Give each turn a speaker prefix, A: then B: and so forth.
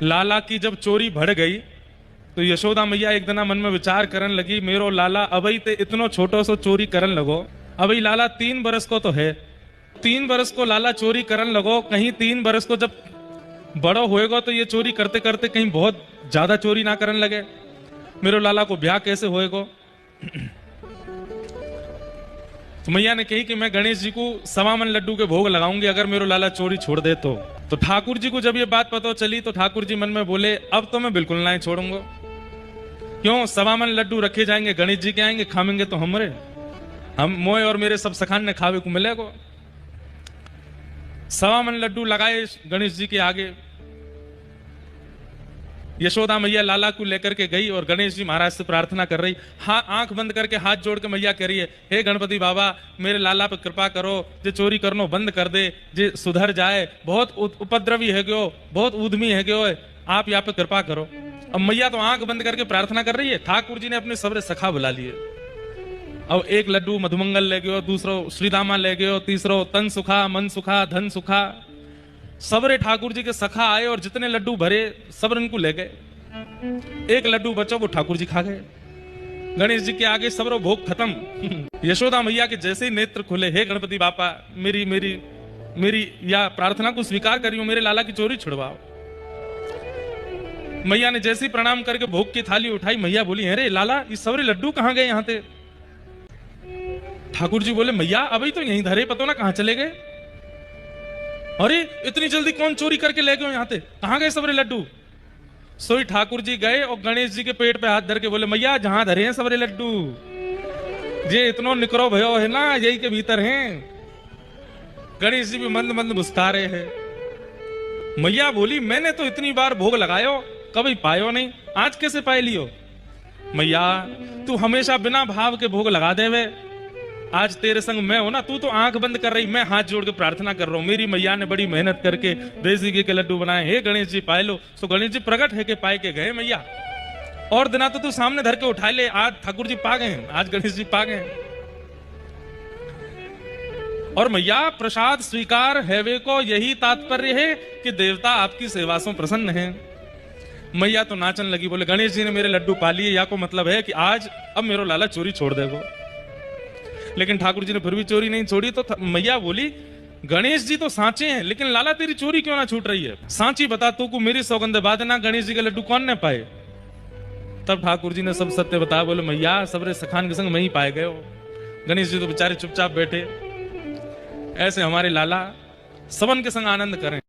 A: लाला की जब चोरी बढ़ गई तो यशोदा मैया एक दिन मन में विचार करन लगी, मेरो लाला अबई ते इतनो छोटो सो चोरी करन लगो। अबई लाला 3 बरस को तो है, 3 बरस को लाला चोरी करन लगो, कहीं 3 बरस को जब बड़ो होएगा तो ये चोरी करते करते कहीं बहुत ज्यादा चोरी ना करन लगे, मेरो लाला को ब्याह कैसे होएगा। तो मैया ने कही कि मैं गणेश जी को 1.25 मन लड्डू के भोग लगाऊंगी अगर मेरो लाला चोरी छोड़ दे तो ठाकुर जी को जब ये बात पता चली तो ठाकुर जी मन में बोले, अब तो मैं बिल्कुल नहीं छोड़ूंगा। क्यों? 1.25 मन लड्डू रखे जाएंगे, गणेश जी के आएंगे, खाएंगे तो हम मोए और मेरे सब सखान ने खावे को मिलेगा। 1.25 मन लड्डू लगाए गणेश जी के आगे। यशोदा मैया लाला को लेकर के गई और गणेश जी महाराज से प्रार्थना कर रही, हाँ आंख बंद करके हाथ जोड़ के मैया कह रही है, हे गणपति बाबा मेरे लाला पे कृपा करो, जे चोरी करनो बंद कर दे, जे सुधर जाए, बहुत उपद्रवी है गयो, बहुत उद्यमी है गयो, आप यहाँ पे कृपा करो। अब मैया तो आंख बंद करके प्रार्थना कर रही है, ठाकुर जी ने अपने सबरे सखा बुला लिए। अब एक लड्डू मधुमंगल ले गयो, दूसरो श्रीदामा ले गयो, तीसरो तन सुखा, मन सुखा, धन सुखा, सबरे ठाकुर जी के सखा आए और जितने लड्डू भरे सब इनको ले गए। एक लड्डू बचो वो ठाकुर जी खा गए। गणेश जी के आगे सबरो भोग खत्म। यशोदा मैया के जैसे ही नेत्र खुले, हे गणपति बापा मेरी मेरी मेरी या प्रार्थना को स्वीकार करियो, मेरे लाला की चोरी छुड़वाओ। मैया ने जैसे ही प्रणाम करके भोग की थाली उठाई, मैया बोली, अरे लाला ये सबरे लड्डू कहाँ गए यहाँ थे? ठाकुर जी बोले, मैया अभी तो यहीं धरे, पतो ना कहाँ चले गए। अरे इतनी जल्दी कौन चोरी करके ले गए यहाँ थे, कहाँ गए सबरे लड्डू? सोई ठाकुर जी गए और गणेश जी के पेट पे हाथ धर के बोले, मैया जहां धरे हैं सबरे लड्डू, जे इतनो निकरो भयो है ना यही के भीतर हैं। गणेश जी भी मंद मंद मुस्कुरा रहे हैं। मैया बोली, मैंने तो इतनी बार भोग लगायो कभी पायो नहीं, आज कैसे पाए लियो? मैया तू हमेशा बिना भाव के भोग लगा देवे, आज तेरे संग मैं हो ना, तू तो आंख बंद कर रही, मैं हाथ जोड़ के प्रार्थना कर रहा हूं। मेरी मैया ने बड़ी मेहनत करके देसी घी के लड्डू बनाए, हे गणेश जी पाए लो। तो गणेश जी प्रकट है के पाए के गए मैया, और दिना तो तू सामने धर के उठा ले, आज ठाकुर जी पा गए, आज गणेश जी पा गए। और मैया प्रसाद स्वीकार हैवे को यही तात्पर्य है कि देवता आपकी सेवा से प्रसन्न है। मैया तो नाचन लगी, बोले गणेश जी ने मेरे लड्डू पा लिए, या को मतलब है कि आज अब मेरो लाला चोरी छोड़ देगो। लेकिन ठाकुर जी ने फिर भी चोरी नहीं छोड़ी। तो मैया बोली, गणेश जी तो सांचे हैं, लेकिन लाला तेरी चोरी क्यों ना छूट रही है? सांची बता, तू को मेरी सौगंध बाद ना गणेश जी के लड्डू कौन ने पाए? तब ठाकुर जी ने सब सत्य बताया, बोले मैया सबरे सखान के संग मैं ही पाए गए हो। गणेश जी तो बेचारे चुपचाप बैठे, ऐसे हमारे लाला सबन के संग आनंद करें।